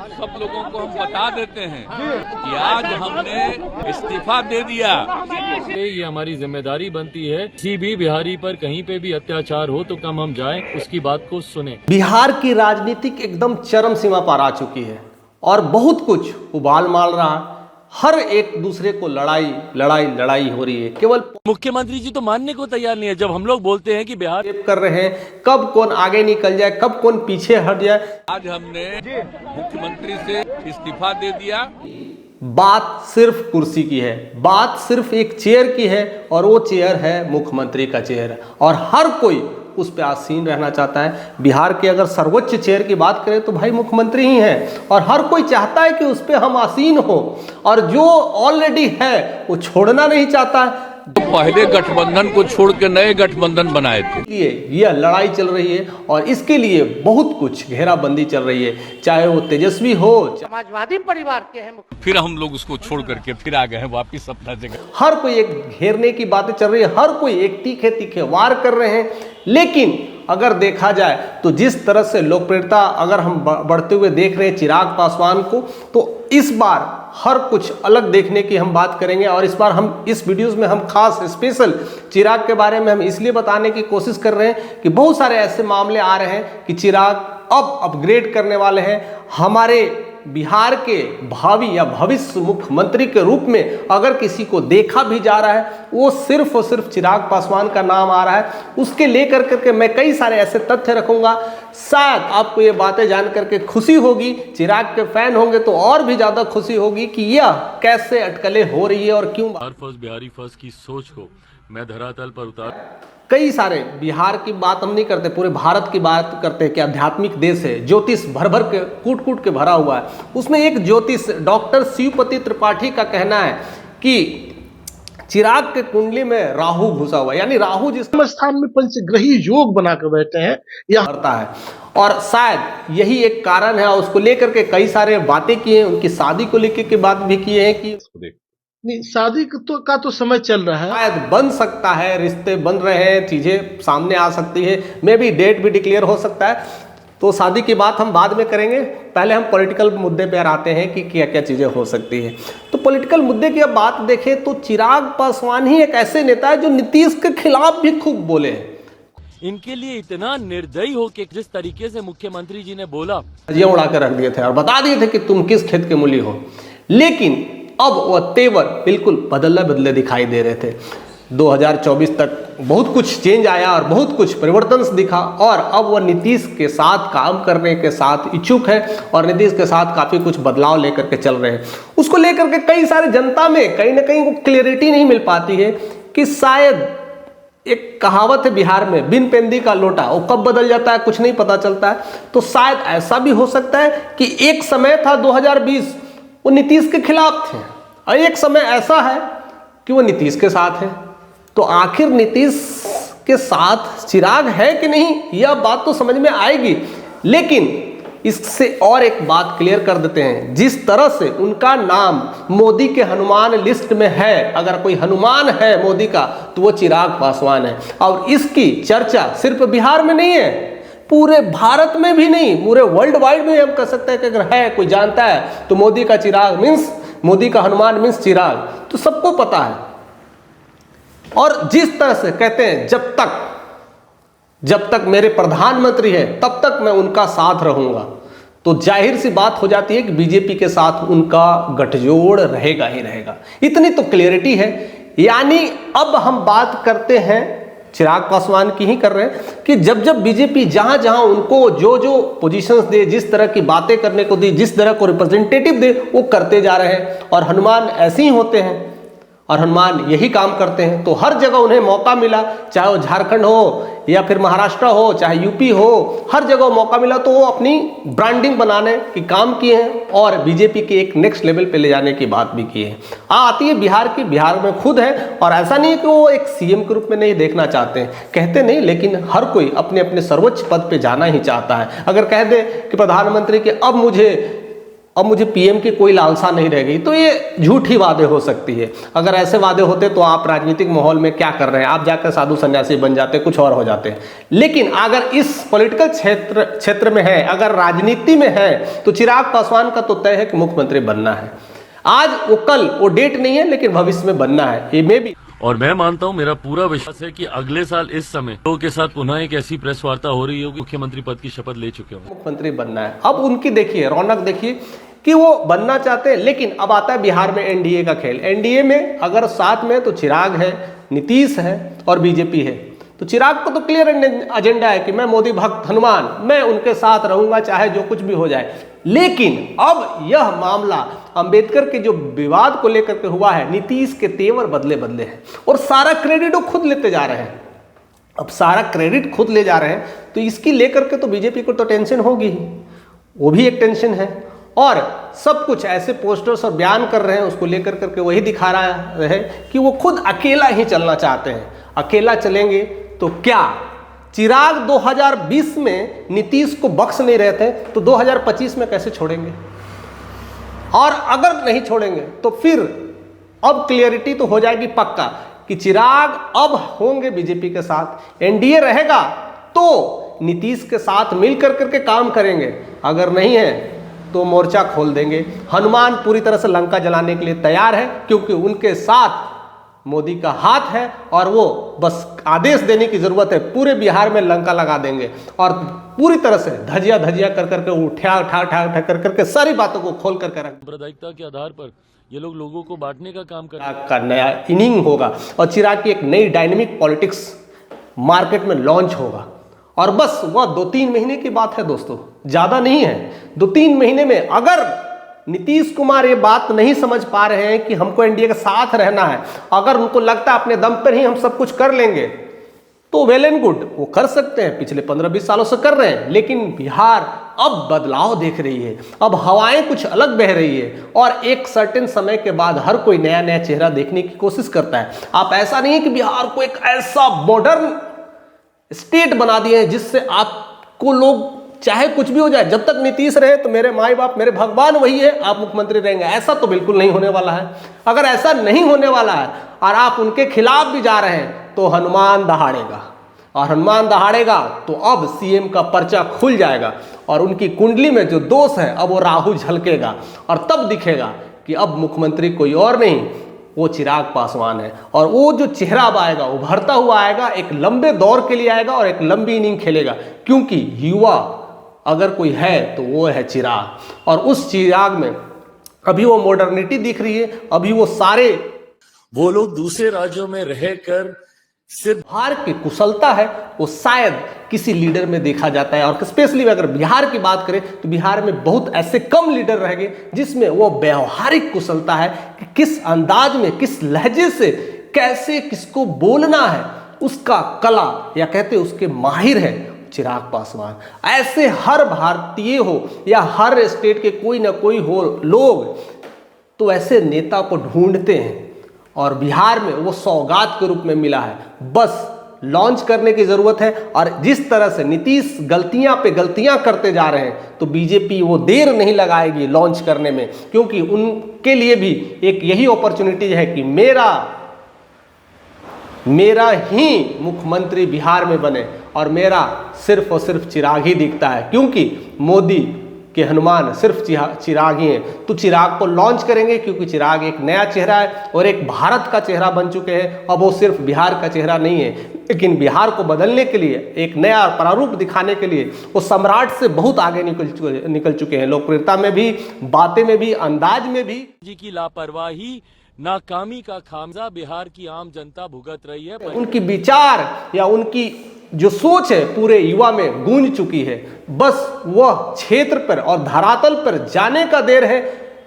आप सब लोगों को हम बता देते हैं कि आज हमने इस्तीफा दे दिया। ये हमारी जिम्मेदारी बनती है, किसी भी बिहारी पर कहीं पे भी अत्याचार हो तो कम हम जाएं, उसकी बात को सुने। बिहार की राजनीतिक एकदम चरम सीमा पर आ चुकी है और बहुत कुछ उबाल माल रहा है। हर एक दूसरे को लड़ाई हो रही है। केवल मुख्यमंत्री जी तो मानने को तैयार नहीं है जब हम लोग बोलते हैं कि बिहार कर रहे हैं, कब कौन आगे निकल जाए, कब कौन पीछे हट जाए। आज हमने मुख्यमंत्री से इस्तीफा दे दिया। बात सिर्फ कुर्सी की है, बात सिर्फ एक चेयर की है और वो चेयर है मुख्यमंत्री का चेयर और हर कोई उस पर आसीन रहना चाहता है। बिहार के अगर सर्वोच्च चेयर की बात करें तो भाई मुख्यमंत्री ही हैं और हर कोई चाहता है कि उस पर हम आसीन हो और जो ऑलरेडी है वो छोड़ना नहीं चाहता है। तो पहले गठबंधन को छोड़ के नए गठबंधन बनाए थे। यह लड़ाई चल रही है और इसके लिए बहुत कुछ घेराबंदी चल रही है, चाहे वो तेजस्वी हो, समाजवादी परिवार के हैं। फिर हम लोग उसको छोड़ करके फिर आ गए हैं वापिस अपना जगह। हर कोई एक घेरने की बातें चल रही है, हर कोई एक तीखे तीखे वार कर रहे हैं। लेकिन अगर देखा जाए तो जिस तरह से लोकप्रियता अगर हम बढ़ते हुए देख रहे हैं चिराग पासवान को, तो इस बार हर कुछ अलग देखने की हम बात करेंगे। और इस बार हम इस वीडियोस में हम खास स्पेशल चिराग के बारे में हम इसलिए बताने की कोशिश कर रहे हैं कि बहुत सारे ऐसे मामले आ रहे हैं कि चिराग अब अपग्रेड करने वाले हैं। हमारे बिहार के भावी या भविष्य मुख्यमंत्री के रूप में अगर किसी को देखा भी जा रहा है वो सिर्फ और सिर्फ चिराग पासवान का नाम आ रहा है। उसके लेकर करके मैं कई सारे ऐसे तथ्य रखूंगा, शायद आपको ये बातें जान करके खुशी होगी। चिराग के फैन होंगे तो और भी ज्यादा खुशी होगी कि यह कैसे अटकलें हो रही है और क्यों। बिहारी फर्स्ट की सोच को मैं धरातल पर उतार। कई सारे बिहार की बात हम नहीं करते, पूरे भारत की बात करते हैं कि आध्यात्मिक देश है, ज्योतिष भर भर के कूट के भरा हुआ है। उसमें एक ज्योतिष डॉक्टर शिवपति त्रिपाठी का कहना है कि चिराग के कुंडली में राहु घुसा हुआ है, यानी राहु जिस स्थान में पंचग्रही योग बनाकर बैठे हैं यह करता है और शायद यही एक कारण है। उसको लेकर के कई सारे बातें किए हैं, उनकी शादी को लेकर के बात भी किए हैं कि नहीं, शादी का तो समय चल रहा है, शायद बन सकता है, रिश्ते बन रहे हैं, चीजें सामने आ सकती है, मे बी डेट भी डिक्लेयर हो सकता है। तो शादी की बात हम बाद में करेंगे, पहले हम पॉलिटिकल मुद्दे पर आते हैं कि क्या क्या चीजें हो सकती है। तो पॉलिटिकल मुद्दे की अब बात देखें तो चिराग पासवान ही एक ऐसे नेता है जो नीतीश के खिलाफ भी खूब बोले हैं। इनके लिए इतना निर्दयी हो कि जिस तरीके से मुख्यमंत्री जी ने बोला ये उड़ा कर रख दिए थे और बता दिए थे कि तुम किस खेत के मूली हो, लेकिन अब वह तेवर बिल्कुल बदले दिखाई दे रहे थे। 2024 तक बहुत कुछ चेंज आया और बहुत कुछ परिवर्तन दिखा और अब वह नीतीश के साथ काम करने के साथ इच्छुक है और नीतीश के साथ काफी कुछ बदलाव लेकर के चल रहे हैं। उसको लेकर के कई सारे जनता में कहीं ना कहीं वो क्लियरिटी नहीं मिल पाती है कि शायद एक कहावत है बिहार में, बिन पेंदी का लोटा, वो कब बदल जाता है कुछ नहीं पता चलता है। तो शायद ऐसा भी हो सकता है कि एक समय था 2020 वो नीतीश के खिलाफ थे और एक समय ऐसा है कि वो नीतीश के साथ है। तो आखिर नीतीश के साथ चिराग है कि नहीं, यह बात तो समझ में आएगी। लेकिन इससे और एक बात क्लियर कर देते हैं, जिस तरह से उनका नाम मोदी के हनुमान लिस्ट में है, अगर कोई हनुमान है मोदी का तो वो चिराग पासवान है। और इसकी चर्चा सिर्फ बिहार में नहीं है, पूरे भारत में भी नहीं, पूरे वर्ल्ड वाइड में हम कह सकते हैं कि अगर है कोई जानता है तो मोदी का चिराग मीन्स मोदी का हनुमान मीन्स चिराग, तो सबको पता है। और जिस तरह से कहते हैं जब तक मेरे प्रधानमंत्री है तब तक मैं उनका साथ रहूंगा, तो जाहिर सी बात हो जाती है कि बीजेपी के साथ उनका गठजोड़ रहेगा ही रहेगा। इतनी तो क्लियरिटी है। यानी अब हम बात करते हैं चिराग पासवान की ही कर रहे हैं कि जब बीजेपी जहां जहां उनको जो पोजीशंस दे, जिस तरह की बातें करने को दी, जिस तरह को रिप्रेजेंटेटिव दे, वो करते जा रहे हैं। और हनुमान ऐसे ही होते हैं और हनुमान यही काम करते हैं। तो हर जगह उन्हें मौका मिला, चाहे वो झारखंड हो या फिर महाराष्ट्र हो, चाहे यूपी हो, हर जगह मौका मिला तो वो अपनी ब्रांडिंग बनाने की काम किए हैं और बीजेपी के एक नेक्स्ट लेवल पे ले जाने की बात भी की है। आती है बिहार की, बिहार में खुद है और ऐसा नहीं है कि वो एक सीएम के रूप में नहीं देखना चाहते हैं, कहते नहीं, लेकिन हर कोई अपने अपने सर्वोच्च पद पे जाना ही चाहता है। अगर कह दे कि प्रधानमंत्री के अब मुझे अब मुझे पीएम की कोई लालसा नहीं रह गई, तो ये झूठी वादे हो सकती है। अगर ऐसे वादे होते तो आप राजनीतिक माहौल में क्या कर रहे हैं, आप जाकर साधु सन्यासी बन जाते, कुछ और हो जाते। लेकिन अगर इस पॉलिटिकल क्षेत्र में है, अगर राजनीति में है, तो चिराग पासवान का तो तय है कि मुख्यमंत्री बनना है। आज वो कल वो डेट नहीं है, लेकिन भविष्य में बनना है। ये में भी और मैं मानता हूं, मेरा पूरा विश्वास है कि अगले साल इस समय लोगों के साथ पुनः एक ऐसी प्रेस वार्ता हो रही होगी, मुख्यमंत्री पद की शपथ ले चुके होंगे। मुख्यमंत्री बनना है। अब उनकी देखिए रौनक, देखिए कि वो बनना चाहते हैं। लेकिन अब आता है बिहार में एनडीए का खेल। एनडीए में अगर साथ में तो चिराग है, नीतीश है और बीजेपी है। तो चिराग को तो क्लियर एजेंडा है कि मैं मोदी भक्त हनुमान, मैं उनके साथ रहूंगा चाहे जो कुछ भी हो जाए। लेकिन अब यह मामला अंबेडकर के जो विवाद को लेकर के हुआ है, नीतीश के तेवर बदले बदले हैं और सारा क्रेडिट वो खुद लेते जा रहे हैं। अब सारा क्रेडिट खुद ले जा रहे हैं, तो इसकी लेकर के तो बीजेपी को तो टेंशन होगी ही, वो भी एक टेंशन है। और सब कुछ ऐसे पोस्टर्स और बयान कर रहे हैं, उसको लेकर करके वही दिखा रहा है कि वो खुद अकेला ही चलना चाहते हैं। अकेला चलेंगे तो क्या चिराग 2020 में नीतीश को बख्श नहीं रहे थे, तो 2025 में कैसे छोड़ेंगे? और अगर नहीं छोड़ेंगे तो फिर अब क्लियरिटी तो हो जाएगी पक्का कि चिराग अब होंगे बीजेपी के साथ। एनडीए रहेगा तो नीतीश के साथ मिल करके काम करेंगे, अगर नहीं है तो मोर्चा खोल देंगे। हनुमान पूरी तरह से लंका जलाने के लिए तैयार है, क्योंकि उनके साथ मोदी का हाथ है और वो बस आदेश देने की जरूरत है, पूरे बिहार में लंका लगा देंगे और पूरी तरह से धजिया धजिया कर करके उठा कर करके सारी बातों को खोल करके रख। सांप्रदायिकता के आधार पर ये लोगों को बांटने का काम कर चिराग का नया इनिंग होगा और चिराग की एक नई डायनेमिक पॉलिटिक्स मार्केट में लॉन्च होगा। और बस वह 2-3 महीने की बात है दोस्तों, ज्यादा नहीं है। 2-3 महीने में अगर नीतीश कुमार ये बात नहीं समझ पा रहे हैं कि हमको एनडीए के साथ रहना है, अगर उनको लगता है अपने दम पर ही हम सब कुछ कर लेंगे, तो वेल एंड गुड, वो कर सकते हैं, पिछले 15-20 सालों से कर रहे हैं। लेकिन बिहार अब बदलाव देख रही है, अब हवाएं कुछ अलग बह रही है और एक सर्टेन समय के बाद हर कोई नया नया चेहरा देखने की कोशिश करता है। आप ऐसा नहीं है कि बिहार को एक ऐसा मॉडर्न स्टेट बना दिए हैं जिससे आपको लोग चाहे कुछ भी हो जाए, जब तक नीतीश रहे तो मेरे माई बाप मेरे भगवान वही है, आप मुख्यमंत्री रहेंगे, ऐसा तो बिल्कुल नहीं होने वाला है। अगर ऐसा नहीं होने वाला है और आप उनके खिलाफ भी जा रहे हैं तो हनुमान दहाड़ेगा, और हनुमान दहाड़ेगा तो अब सीएम का पर्चा खुल जाएगा और उनकी कुंडली में जो दोष है अब वो राहु झलकेगा और तब दिखेगा कि अब मुख्यमंत्री कोई और नहीं, वो चिराग पासवान है। और वो जो चेहरा अब आएगा, उभरता हुआ आएगा, एक लंबे दौर के लिए आएगा और एक लंबी इनिंग खेलेगा, क्योंकि युवा अगर कोई है तो वो है चिराग। और उस चिराग में अभी वो मॉडर्निटी दिख रही है, अभी वो लोग दूसरे राज्यों में रहकर सिर्फ बिहार की कुशलता है वो शायद किसी लीडर में देखा जाता है। और स्पेशली अगर बिहार की बात करें तो बिहार में बहुत ऐसे कम लीडर रहेंगे जिसमें वो व्यवहारिक कुशलता है कि किस अंदाज में, किस लहजे से कैसे किसको बोलना है, उसका कला या कहते उसके माहिर है चिराग पासवान। ऐसे हर भारतीय हो या हर स्टेट के कोई ना कोई हो लोग तो ऐसे नेता को ढूंढते हैं और बिहार में वो सौगात के रूप में मिला है। बस लॉन्च करने की जरूरत है। और जिस तरह से नीतीश गलतियां पे गलतियां करते जा रहे हैं तो बीजेपी वो देर नहीं लगाएगी लॉन्च करने में, क्योंकि उनके लिए भी एक यही अपॉर्चुनिटी है कि मेरा ही मुख्यमंत्री बिहार में बने और मेरा सिर्फ और सिर्फ चिराग ही दिखता है, क्योंकि मोदी के हनुमान सिर्फ चिराग ही हैं। तो चिराग को लॉन्च करेंगे क्योंकि चिराग एक नया चेहरा है और एक भारत का चेहरा बन चुके हैं। अब वो सिर्फ बिहार का चेहरा नहीं है, लेकिन बिहार को बदलने के लिए, एक नया प्रारूप दिखाने के लिए वो सम्राट से बहुत आगे निकल चुके हैं, लोकप्रियता में भी, बातें में भी, अंदाज में भी। जी की लापरवाही, नाकामी का खामियाजा बिहार की आम जनता भुगत रही है। उनकी विचार या उनकी जो सोच है पूरे युवा में गूंज चुकी है। बस वह क्षेत्र पर और धरातल पर जाने का देर है,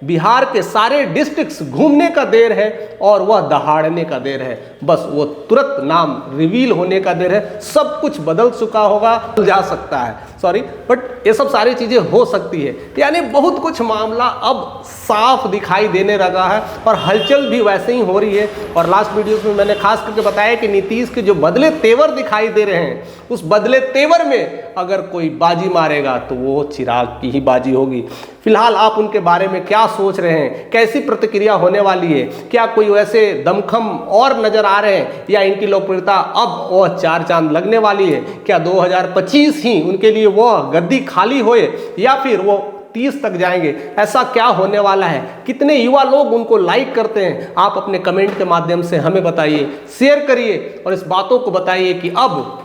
बिहार के सारे डिस्ट्रिक्ट्स घूमने का देर है और वह दहाड़ने का देर है। बस वो तुरंत नाम रिवील होने का देर है। सब कुछ बदल चुका होगा, जा सकता है। सॉरी, बट ये सब सारी चीज़ें हो सकती है। यानी बहुत कुछ मामला अब साफ दिखाई देने लगा है और हलचल भी वैसे ही हो रही है। और लास्ट वीडियो में मैंने खास करके बताया कि नीतीश के जो बदले तेवर दिखाई दे रहे हैं, उस बदले तेवर में अगर कोई बाजी मारेगा तो वो चिराग की ही बाजी होगी। फिलहाल आप उनके बारे में क्या सोच रहे हैं, कैसी प्रतिक्रिया होने वाली है, क्या कोई वैसे दमखम और नजर आ रहे हैं, या इनकी लोकप्रियता अब वह चार चांद लगने वाली है? क्या 2025 ही उनके लिए वह गद्दी खाली होए या फिर वो 30 तक जाएंगे? ऐसा क्या होने वाला है? कितने युवा लोग उनको लाइक करते हैं? आप अपने कमेंट के माध्यम से हमें बताइए, शेयर करिए और इस बातों को बताइए कि अब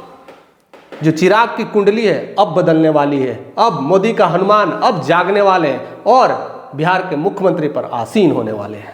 जो चिराग की कुंडली है अब बदलने वाली है, अब मोदी का हनुमान अब जागने वाले हैं और बिहार के मुख्यमंत्री पर आसीन होने वाले हैं।